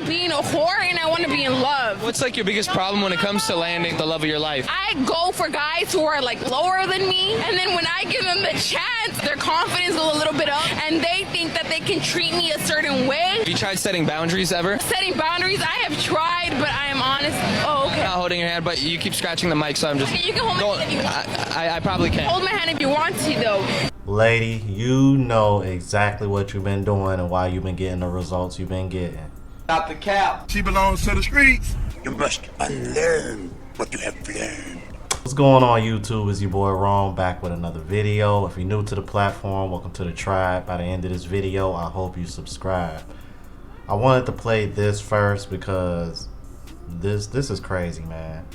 being a whore and I want to be in love. What's like your biggest problem when it comes to landing the love of your life? I go for guys who are like lower than me, and then when I give them the chance, their confidence goes a little bit up, and they think that they can treat me a certain way. Have you tried setting boundaries ever? Setting boundaries, I have tried, but I am honest. Oh, okay. Not holding your hand, but you keep scratching the mic, so I'm just. Okay, you can hold my hand if you want. I probably can't. Hold my hand if you want to, though. Lady, you know exactly what you've been doing and why you've been getting the results you've been getting. Not the cap. She belongs to the streets. You must unlearn what you have learned. What's going on, YouTube? It's your boy Ron back with another video. If you're new to the platform, welcome to the tribe. By the end of this video, I hope you subscribe. I wanted to play this first because this is crazy, man.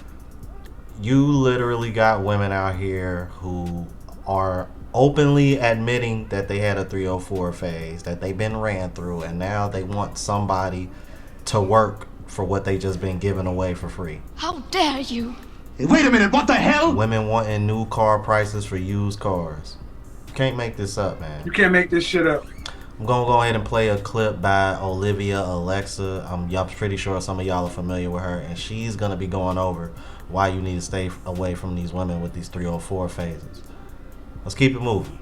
You literally got women out here who are openly admitting that they had a 304 phase, that they've been ran through, and now they want somebody to work for what they just been giving away for free. How dare you? Hey, wait a minute, what the hell? Women wanting new car prices for used cars. You can't make this up, man. You can't make this shit up. I'm gonna go ahead and play a clip by Olivia Alexa. I'm pretty sure some of y'all are familiar with her, and she's gonna be going over why you need to stay away from these women with these 304 phases. Let's keep it moving.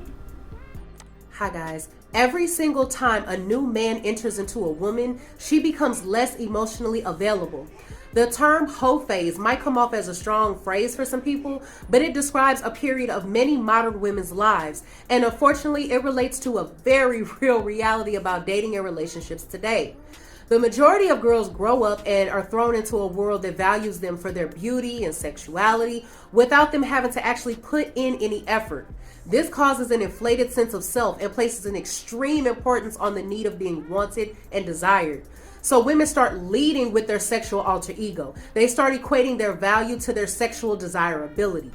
Hi guys. Every single time a new man enters into a woman, she becomes less emotionally available. The term hoe phase might come off as a strong phrase for some people, but it describes a period of many modern women's lives, and unfortunately it relates to a very real reality about dating and relationships today. The majority of girls grow up and are thrown into a world that values them for their beauty and sexuality without them having to actually put in any effort. This causes an inflated sense of self and places an extreme importance on the need of being wanted and desired. So women start leading with their sexual alter ego. They start equating their value to their sexual desirability.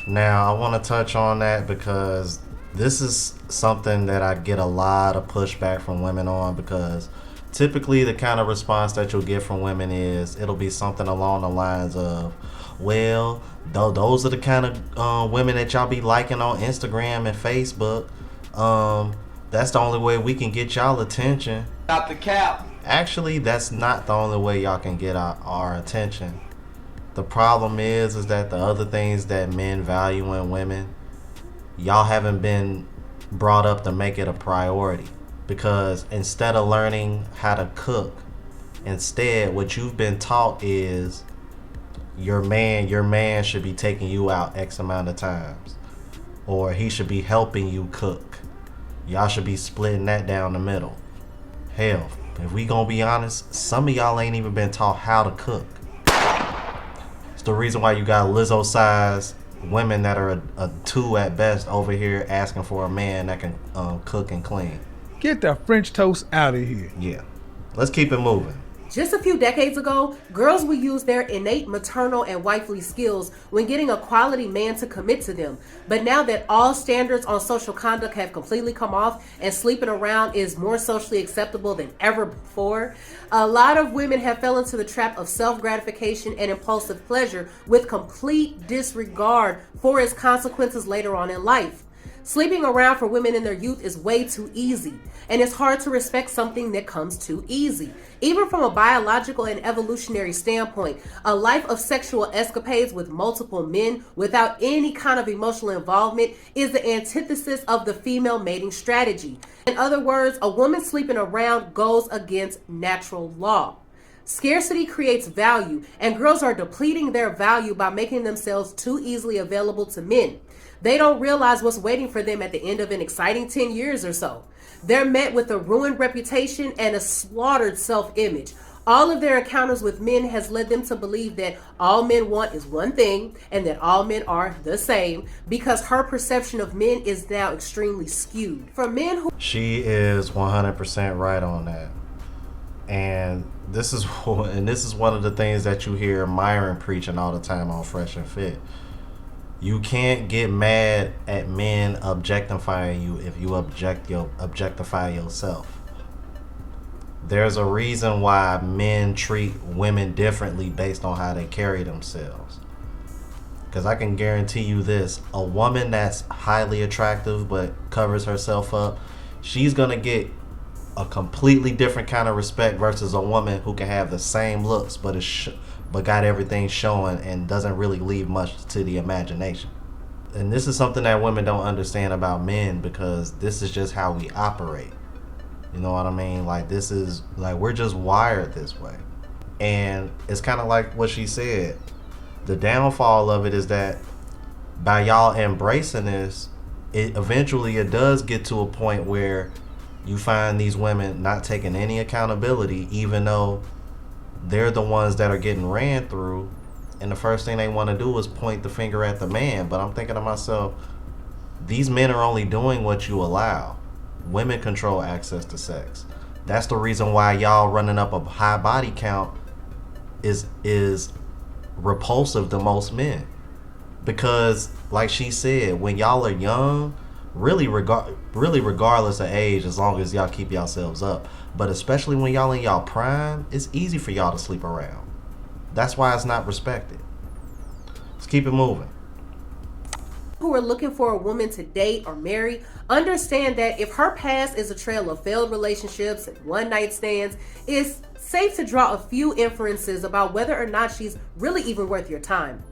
Now, I want to touch on that because this is something that I get a lot of pushback from women on, because typically the kind of response that you'll get from women is it'll be something along the lines of, well, those are the kind of women that y'all be liking on Instagram and Facebook. That's the only way we can get y'all attention. Not the cap. Actually, that's not the only way y'all can get our attention. The problem is that the other things that men value in women, y'all haven't been brought up to make it a priority. Because instead of learning how to cook, instead what you've been taught is your man should be taking you out X amount of times, or he should be helping you cook. Y'all should be splitting that down the middle. Hell, if we gonna be honest, some of y'all ain't even been taught how to cook. It's the reason why you got Lizzo size women that are a 2 at best over here asking for a man that can cook and clean. Get the French toast out of here. Yeah, let's keep it moving. Just a few decades ago, girls would use their innate maternal and wifely skills when getting a quality man to commit to them. But now that all standards on social conduct have completely come off and sleeping around is more socially acceptable than ever before, a lot of women have fell into the trap of self-gratification and impulsive pleasure with complete disregard for its consequences later on in life. Sleeping around for women in their youth is way too easy, and it's hard to respect something that comes too easy. Even from a biological and evolutionary standpoint, a life of sexual escapades with multiple men without any kind of emotional involvement is the antithesis of the female mating strategy. In other words, a woman sleeping around goes against natural law. Scarcity creates value, and girls are depleting their value by making themselves too easily available to men. They don't realize what's waiting for them at the end of an exciting 10 years or so. They're met with a ruined reputation and a slaughtered self-image. All of their encounters with men has led them to believe that all men want is one thing and that all men are the same, because her perception of men is now extremely skewed. For men who... She is 100% right on that. And this is one of the things that you hear Myron preaching all the time on Fresh and Fit. You can't get mad at men objectifying you if you objectify yourself. There's a reason why men treat women differently based on how they carry themselves. Because I can guarantee you this, a woman that's highly attractive but covers herself up, she's gonna get a completely different kind of respect versus a woman who can have the same looks but but got everything showing and doesn't really leave much to the imagination. And this is something that women don't understand about men, because this is just how we operate. You know what I mean? Like, this is like, we're just wired this way. And it's kind of like what she said. The downfall of it is that by y'all embracing this, eventually it does get to a point where you find these women not taking any accountability, even though they're the ones that are getting ran through. And the first thing they want to do is point the finger at the man. But I'm thinking to myself, these men are only doing what you allow. Women control access to sex. That's the reason why y'all running up a high body count is repulsive to most men. Because like she said, when y'all are young, really regardless of age, as long as y'all keep yourselves up, but especially when y'all in y'all prime, it's easy for y'all to sleep around. That's why it's not respected. Let's keep it moving. Who are looking for a woman to date or marry, understand that if her past is a trail of failed relationships and one-night stands, it's safe to draw a few inferences about whether or not she's really even worth your time.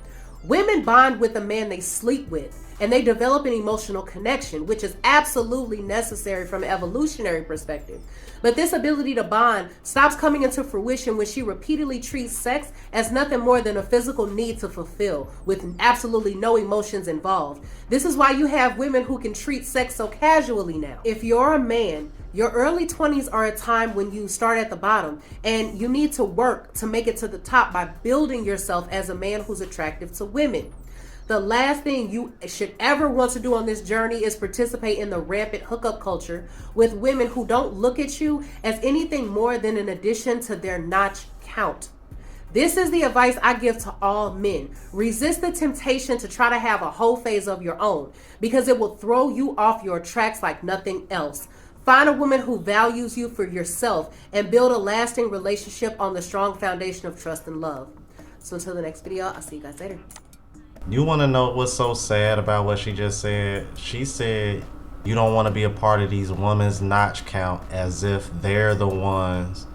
Women bond with the man they sleep with, and they develop an emotional connection, which is absolutely necessary from an evolutionary perspective. But this ability to bond stops coming into fruition when she repeatedly treats sex as nothing more than a physical need to fulfill, with absolutely no emotions involved. This is why you have women who can treat sex so casually now. If you're a man, your early 20s are a time when you start at the bottom, and you need to work to make it to the top by building yourself as a man who's attractive to women. The last thing you should ever want to do on this journey is participate in the rampant hookup culture with women who don't look at you as anything more than an addition to their notch count. This is the advice I give to all men. Resist the temptation to try to have a whole phase of your own, because it will throw you off your tracks like nothing else. Find a woman who values you for yourself and build a lasting relationship on the strong foundation of trust and love. So until the next video, I'll see you guys later. You want to know what's so sad about what she just said? She said you don't want to be a part of these women's notch count, as if they're the ones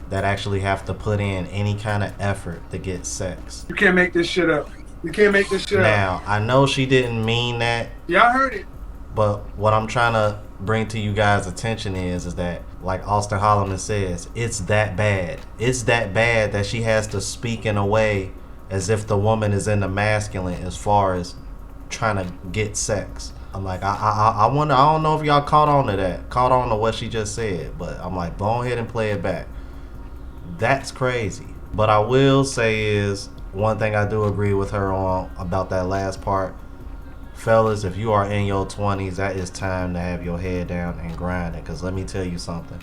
that actually have to put in any kind of effort to get sex. You can't make this shit up. You can't make this shit up. Now, I know she didn't mean that. Yeah, I heard it. But what I'm trying to bring to you guys' attention is that, like Austin Holloman says, it's that bad. It's that bad that she has to speak in a way as if the woman is in the masculine as far as trying to get sex. I'm like, I wonder, I don't know if y'all caught on to what she just said, but I'm like, go ahead and play it back. That's crazy. But I will say is, one thing I do agree with her on about that last part, fellas, if you are in your 20s, that is time to have your head down and grind it. Because let me tell you something.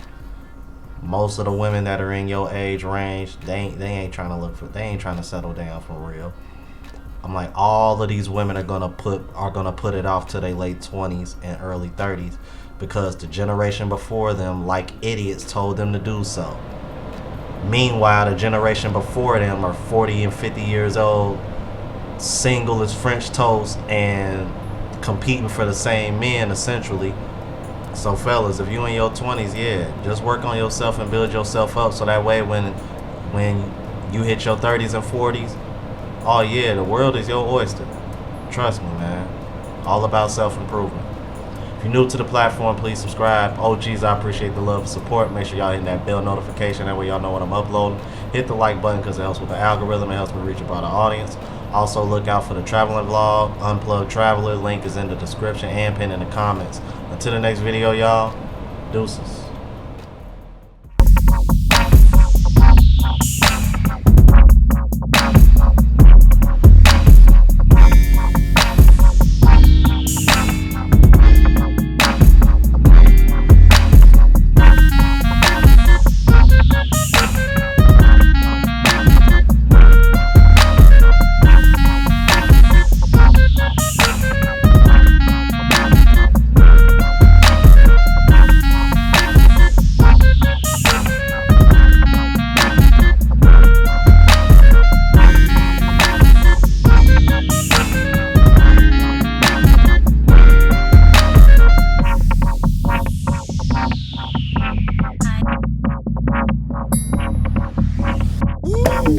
Most of the women that are in your age range, they ain't trying to settle down for real. I'm like, all of these women are gonna put it off to their late 20s and early 30s, because the generation before them, like idiots, told them to do so. Meanwhile, the generation before them are 40 and 50 years old, single as French toast, and competing for the same men essentially. So fellas, if you in your 20s, yeah, just work on yourself and build yourself up, so that way when you hit your 30s and 40s, oh yeah, the world is your oyster. Trust me, man. All about self-improvement. If you're new to the platform, please subscribe. OGs, I appreciate the love and support. Make sure y'all hit that bell notification, that way y'all know when I'm uploading. Hit the like button because it helps with the algorithm. It helps me reach a broader audience. Also look out for the traveling vlog, Unplugged Traveler. Link is in the description and pinned in the comments. Until the next video, y'all, deuces.